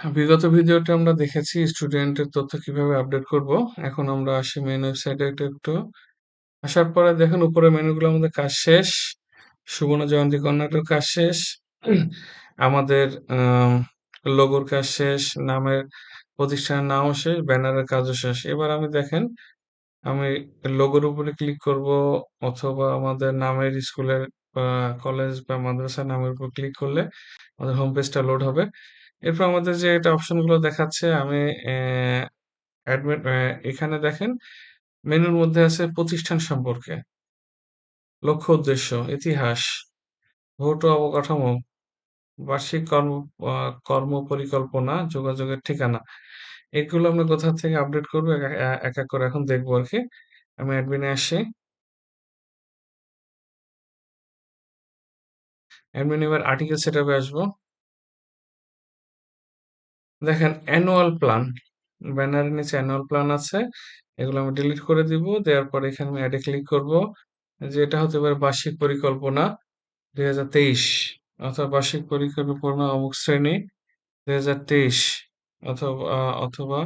বিগত ভিডিওতে আমরা দেখেছি স্টুডেন্টের তথ্য কিভাবে আপডেট করব। এখন আমরা আসি মেইন ওয়েবসাইটে একটু আসার পরে দেখেন উপরে মেনুগুলো আমাদের কাজ শেষ। সুবর্ণ জয়ন্তী কর্ণাটক কাজ শেষ। আমাদের লোগোর কাজ শেষ, নামের প্রতিষ্ঠানের নামও শেষ, ব্যানারের কাজও শেষ। এবার আমি দেখেন আমি লোগোর উপরে ক্লিক করব অথবা আমাদের নামের স্কুলের বা কলেজ বা মাদ্রাসার নামের উপর ক্লিক করলে আমাদের হোম পেজটা লোড হবে। এরপর আমাদের যে এটা অপশনগুলো দেখাচ্ছে আমি অ্যাডমিন এখানে দেখেন মেনুর মধ্যে আছে প্রতিষ্ঠান সম্পর্কে, লক্ষ্য উদ্দেশ্য, ইতিহাস, ভৌত অবকাঠামো, বার্ষিক কর্ম পরিকল্পনা, যোগাযোগের ঠিকানা। এগুলো আমরা কোথা থেকে আপডেট করবো এক এক করে এখন দেখবো আর কি। আমি অ্যাডমিনে আসি। অ্যাডমিন এবার আর্টিকেল সেটআপে আসবো। দেখেন অ্যানুয়াল প্ল্যান, ব্যানারের নিচে অ্যানুয়াল প্ল্যান আছে। এগুলো আমি ডিলিট করে দিব। দেওয়ার পরে এখানে আমি অ্যাডে ক্লিক করব। যে এটা হতে পারে বার্ষিক পরিকল্পনা ২০২৩ অথবা বার্ষিক পরিকল্পনা অমুক শ্রেণী ২০২৩ অথবা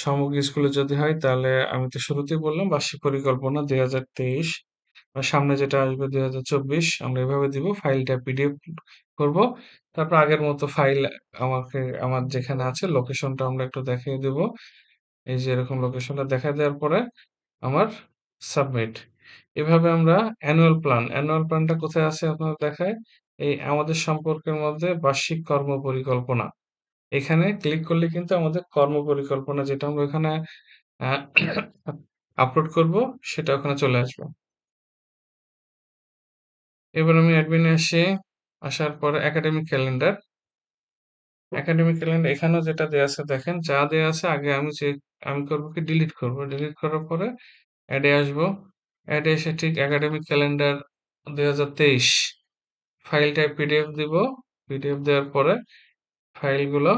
সমগ্র স্কুলে যদি হয় তাহলে আমি তো শুরুতেই বললাম বার্ষিক পরিকল্পনা ২০২৩ আর সামনে যেটা আসবে ২০২৪ আমরা এভাবে দিব। ফাইলটা পিডিএফ করব। তারপর আগের মতো ফাইল আমাকে আমার যেখানে আছে লোকেশনটা আমরা একটু দেখিয়ে দেব। এই যে এরকম লোকেশনটা দেখা দেওয়ার পরে আমার সাবমিট। এভাবে আমরা অ্যানুয়াল প্ল্যানটা কোথায় আছে আপনার দেখায় এই আমাদের সম্পর্কের মধ্যে বার্ষিক কর্ম পরিকল্পনা। এখানে ক্লিক করলে কিন্তু আমাদের কর্ম পরিকল্পনা যেটা আমরা এখানে আপলোড করব সেটা ওখানে চলে আসবে। এবার আমি অ্যাডমিনে আসি। আসার পরে একাডেমিক ক্যালেন্ডার এখানেও যেটা দেয়া আছে দেখেন যা দেয়া আছে আগে আমি করব কি ডিলিট করব। ডিলিট করার পরে অ্যাডে আসবো। অ্যাডে এসে ঠিক একাডেমিক ক্যালেন্ডার ২০২৩ ফাইলটায় পিডিএফ দিব। পিডিএফ দেওয়ার পরে ফাইলগুলো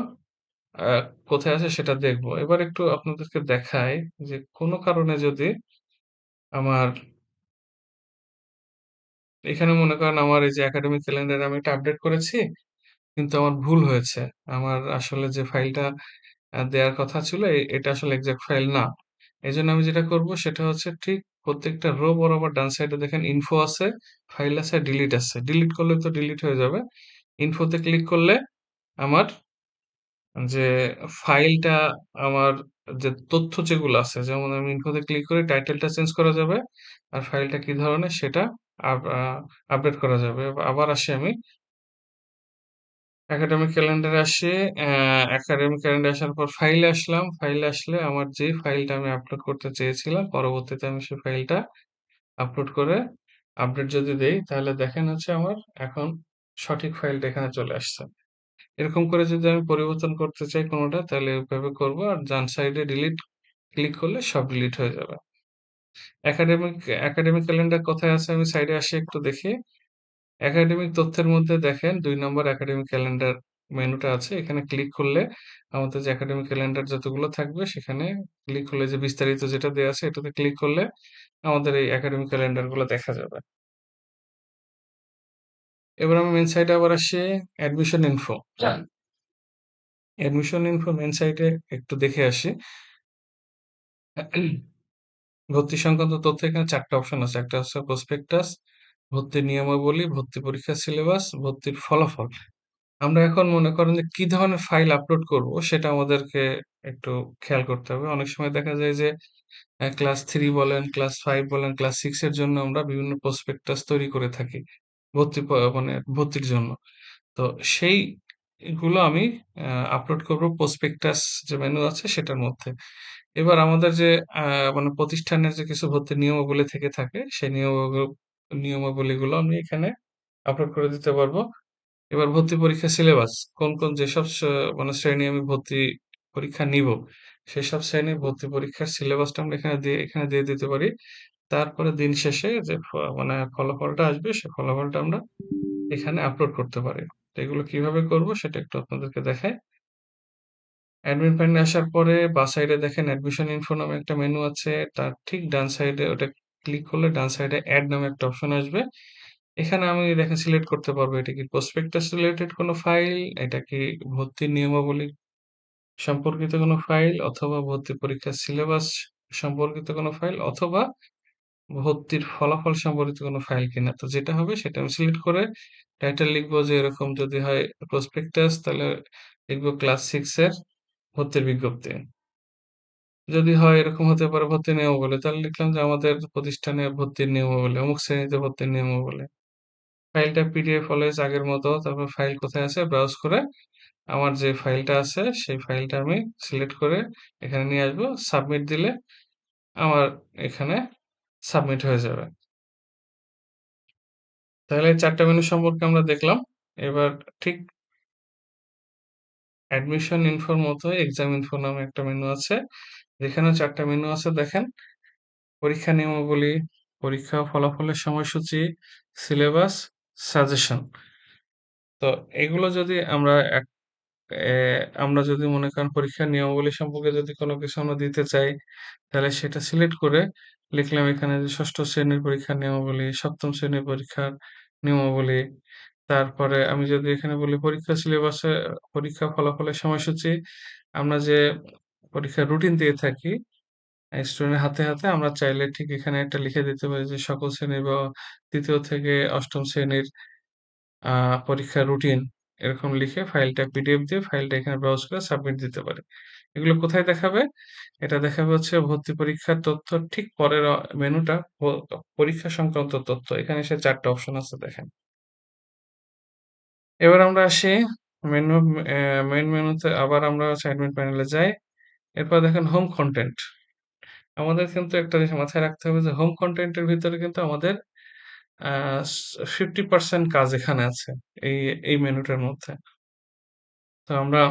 আ কোথায় আছে সেটা দেখব। এবার একটু আপনাদেরকে দেখাই যে কোনো কারণে যদি আমার এখানে মনে করেন আমার এই যে একাডেমিক ক্যালেন্ডারে আমি এটা আপডেট করেছি কিন্তু আমার ভুল হয়েছে। আমার আসলে যে ফাইলটা দেয়ার কথা ছিল এটা আসলে এক্সাক্ট ফাইল না। এজন্য আমি যেটা করব সেটা হচ্ছে ঠিক প্রত্যেকটা রো বরাবর ডান সাইডে দেখেন ইনফো আছে, ফাইল আছে, ডিলিট আছে। ডিলিট করলে তো ডিলিট হয়ে যাবে। ইনফোতে ক্লিক করলে আমার যে ফাইলটা আমার যে তথ্য যেগুলো আছে যেমন আমি ইনফোতে ক্লিক করে টাইটেলটা চেঞ্জ করা যাবে আর ফাইলটা কি ধরনের সেটা আপডেট করা যাবে। আবার আসি আমি একাডেমিক ক্যালেন্ডারে আসি। একাডেমিক ক্যালেন্ডারে আসার পর ফাইলে আসলাম। ফাইলে আসলে আমার যে ফাইলটা আমি আপলোড করতে চেয়েছিলাম পরবর্তীতে আমি সেই ফাইলটা আপলোড করে আপডেট যদি দেই তাহলে দেখেন হচ্ছে আমার এখন সঠিক ফাইলটা এখানে চলে আসছে। এরকম করে যদি আমি পরিবর্তন করতে চাই কোনোটা তাহলে এভাবে করব আর ডান সাইডে ডিলিট ক্লিক করলে সব ডিলিট হয়ে যাবে। একাডেমিক একাডেমিক ক্যালেন্ডার কোথায় আছে আমি সাইডে আসি একটু দেখি। একাডেমিক তথ্যের মধ্যে দেখেন ২ নম্বর একাডেমিক ক্যালেন্ডার মেনুটা আছে। এখানে ক্লিক করলে আমাদের যে একাডেমিক ক্যালেন্ডার যতগুলো থাকবে সেখানে ক্লিক করলে যে বিস্তারিত যেটা দেয়া আছে এটাতে ক্লিক করলে আমাদের এই একাডেমিক ক্যালেন্ডার গুলো দেখা যাবে। এবার আমি মেইন সাইটে আবার আসি admission info. Admission info main সাইটে একটু দেখে আসি। ভর্তি সংক্রান্ত তথ্য এখানে ৪ টা অপশন আছে। একটা হচ্ছে প্রসপেক্টাস, ভর্তির নিয়মাবলী, ভর্তি পরীক্ষার সিলেবাস, ভর্তির ফলাফল। আমরা এখন মনে করেন যে কি ধরনের ফাইল আপলোড করব সেটা আমাদেরকে একটু খেয়াল করতে হবে। অনেক সময় দেখা যায় যে ক্লাস 3 বলেন, ক্লাস 5 বলেন, ক্লাস 6 এর জন্য আমরা বিভিন্ন প্রসপেক্টাস তৈরি করে থাকি। মানে ভর্তির জন্য। তো সেই গুলো আমি আপলোড করব প্রসপেক্টাস যে মেনু আছে সেটার মধ্যে। এবার আমাদের যে আ মানে প্রতিষ্ঠানের যে কিছু ভর্তির নিয়মাবলী থেকে থাকে সেই নিয়মাবলীগুলো আমি এখানে আপলোড করে দিতে পারবো। এবার ভর্তি পরীক্ষার সিলেবাস কোন যেসব মানে শ্রেণী আমি ভর্তি পরীক্ষা নিবো, সেসব শ্রেণীর ভর্তি পরীক্ষার সিলেবাসটা আমরা এখানে দিয়ে দিতে পারি। তারপরে দিন শেষে যে মানে ফলাফলটা আসবে, সে ফলাফলটা আমরা এখানে আপলোড করতে পারি। তো এগুলো কিভাবে করব সেটা একটু আপনাদেরকে দেখাই। অ্যাডমিন প্যানেলে আসার পরে বাঁ সাইডে দেখেন অ্যাডমিশন ইনফো নামে একটা মেনু আছে। তার ঠিক ডান সাইডে ওটা ক্লিক করলে ডান সাইডে এড নামে একটা অপশন আসবে। এখানে আমি দেখেন সিলেক্ট করতে পারবো এটা কি প্রসপেক্টাস রিলেটেড কোনো ফাইল, এটা কি ভর্তির নিয়মাবলী সম্পর্কিত কোনো ফাইল অথবা ভর্তি পরীক্ষার সিলেবাস সম্পর্কিত কোনো ফাইল অথবা ভর্তির ফলাফল সম্পর্কিত কোনো ফাইল কিনা। তো যেটা হবে সেটা আমি সিলেক্ট করে টাইটেল লিখবো যে এরকম যদি হয় প্রসপেক্টাস তাহলে লিখবো ক্লাস 6 এর ভর্তির বিজ্ঞপ্তি। যদি হয় এরকম হতে পারে ভর্তির নিয়মাবলী তাহলে লিখলাম যে আমাদের প্রতিষ্ঠানে ভর্তির নিয়মাবলী, অমুক শ্রেণীতে ভর্তির নিয়মাবলী। ফাইলটা পিডিএফ অলওয়েজ আগের মতো, তারপর ফাইল কোথায় আছে ব্রাউজ করে আমার যে ফাইলটা আছে সেই ফাইলটা আমি সিলেক্ট করে এখানে নিয়ে আসবো। সাবমিট দিলে আমার এখানে সাবমিট হয়ে যাবে। তাহলে এই ৪ টা মেনু সম্পর্কে আমরা দেখলাম। এবার ঠিক অ্যাডমিশন ইনফোর মতোই এক্সাম ইনফো নামে একটা মেনু আছে। যেখানেও ৪ টা মেনু আছে দেখেন। পরীক্ষা নিয়মাবলী, পরীক্ষা ফলাফলের সময়সূচি, সিলেবাস, সাজেশন। তো এগুলো যদি আমরা যদি মনে করেন পরীক্ষার নিয়মাবলী সম্পর্কে যদি কোনো কিছু আমরা দিতে চাই, তাহলে সেটা সিলেক্ট করে লিখলাম এখানে যে ৬ষ্ঠ শ্রেণীর পরীক্ষার নিয়মাবলী, ৭ম শ্রেণীর পরীক্ষার নিয়মাবলী। তারপরে আমি যদি এখানে বলি পরীক্ষা সিলেবাসে পরীক্ষা ফলাফলের সময়সূচি, আমরা যে পরীক্ষার রুটিন দিয়ে থাকি স্টুডেন্টের হাতে আমরা চাইলে ঠিক এখানে একটা লিখে দিতে পারি যে সকল শ্রেণীর বা ৩য় থেকে ৮ম শ্রেণীর পরীক্ষার রুটিন এরকম লিখে ফাইলটা পিডিএফ দিয়ে ফাইলটা এখানে ব্রাউজ করে সাবমিট দিতে পারি। এগুলো কোথায় দেখাবে? এটা দেখাবে হচ্ছে ভর্তি পরীক্ষার তথ্য ঠিক পরের মেনুটা পরীক্ষা সংক্রান্ত তথ্য। এখানে এসে ৪ টা অপশন আছে দেখেন। এবার আমরা আসি মেনু মেইন মেনুতে আবার আমরা অ্যাসাইনমেন্ট প্যানেলে যাই। এরপর দেখেন হোম কনটেন্ট। আমাদের কিন্তু একটা জিনিস মাথায় রাখতে হবে যে হোম কনটেন্ট এর ভিতরে কিন্তু আমাদের আ 50% কাজ এখানে আছে। এই এই মেনুটার মধ্যে। তো আমরা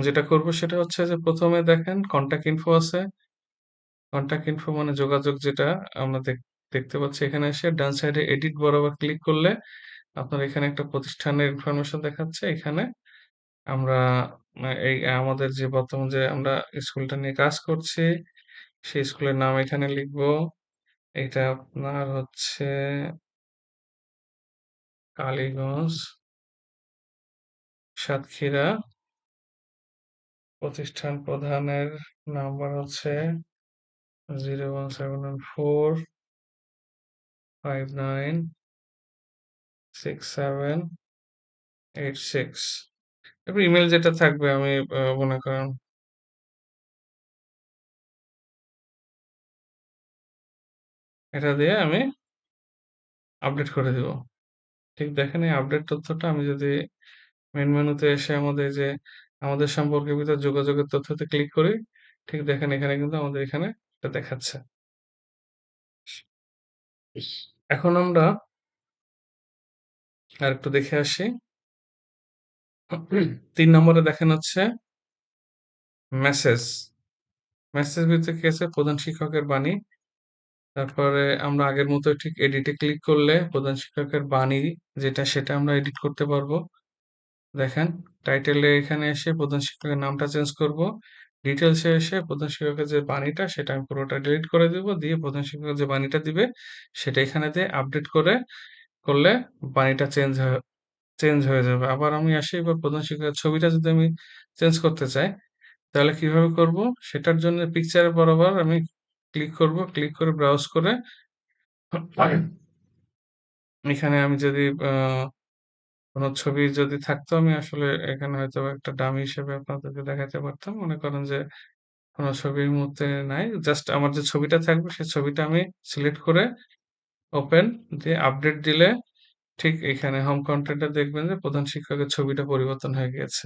যেটা করব সেটা হচ্ছে যে ১ম এ দেখেন কনট্যাক্ট ইনফো আছে। কনট্যাক্ট ইনফো মানে যোগাযোগ যেটা আমরা দেখতে পাচ্ছি এখানে এসে ডান সাইডে এডিট বরাবর ক্লিক করলে আপনার এখানে একটা প্রতিষ্ঠানের ইনফরমেশন দেখাচ্ছে। এখানে আমরা এই আমাদের যে বর্তমান যে আমরা স্কুলটা নিয়ে কাজ করছি, সেই স্কুলের নাম এখানে লিখব। এটা আপনার হচ্ছে কালীগঞ্জ, সাতক্ষীরা। প্রতিষ্ঠান প্রধানের নাম্বার হচ্ছে 01714596786। এরপর ইমেল যেটা থাকবে আমি মনে করেন এটা দিয়ে আমি আপডেট করে দিব। ঠিক দেখেন এই আপডেট তথ্যটা আমি যদি মেইন মেনুতে এসে আমাদের যে আমাদের সম্পর্কের ভিতর যোগাযোগের তথ্যতে ক্লিক করি, ঠিক দেখেন এখানে কিন্তু আমাদের এখানে এটা দেখাচ্ছে। এখন আমরা আরেকটু দেখে আসি। ৩ নম্বরে দেখেন হচ্ছে মেসেজ। মেসেজ ভিতরে কি আছে? প্রধান শিক্ষকের বাণী। তারপরে আমরা আগের মতো ঠিক এডিটে ক্লিক করলে প্রধান শিক্ষকের বাণী যেটা সেটা আমরা এডিট করতে পারবো। দেখেন টাইটেলে এখানে এসে প্রধান শিক্ষকের নামটা চেঞ্জ করব। ডিটেইলসে এসে প্রধান শিক্ষকের যে বাণীটা সেটা আমি পুরোটা ডিলিট করে দিব। দিয়ে প্রধান শিক্ষক যে বাণীটা দিবে সেটা এখানে দিয়ে আপডেট করলে বাণীটা চেঞ্জ হয়ে যাবে। আবার আমি আসি এবার প্রধান শিক্ষকের ছবিটা যদি আমি চেঞ্জ করতে চাই তাহলে কিভাবে করব? সেটার জন্য পিকচারের বরাবর আমি ক্লিক করব। ক্লিক করে ব্রাউজ করে এখানে আমি যদি কোনো ছবি যদি থাকতো আমি আসলে এখানে হয়তোবা একটা ডামি হিসেবে আপনাদেরকে দেখাতে পারতাম। মনে করেন যে কোনো ছবি এই মুহূর্তে নাই। জাস্ট আমার যে ছবিটা থাকবে সেই ছবিটা আমি সিলেক্ট করে ওপেন দিয়ে আপডেট দিলে ঠিক এখানে হোম কনটেন্ট এ দেখবেন যে প্রধান শিক্ষকের ছবিটা পরিবর্তন হয়ে গিয়েছে।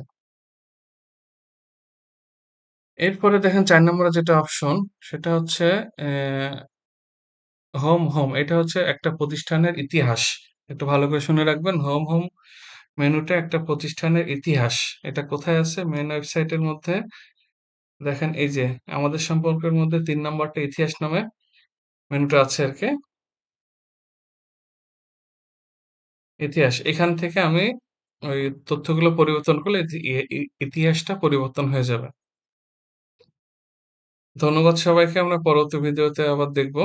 এরপরে দেখেন ৪ নম্বরে যেটা অপশন সেটা হচ্ছে হোম এটা হচ্ছে একটা প্রতিষ্ঠানের ইতিহাস। একটু ভালো করে শুনে রাখবেন। হোম মেনুটা একটা প্রতিষ্ঠানের ইতিহাস। এটা কোথায় আছে? মেইন ওয়েবসাইটের মধ্যে দেখেন এই যে আমাদের সম্পর্কের মধ্যে ৩ নাম্বারটা ইতিহাস নামে মেনুটা আছে আরকি। ইতিহাস। এখান থেকে আমি ওই তথ্যগুলো পরিবর্তন করলে ইতিহাসটা পরিবর্তন হয়ে যাবে। ধন্যবাদ সবাইকে। আমরা পরবর্তী ভিডিওতে আবার দেখব।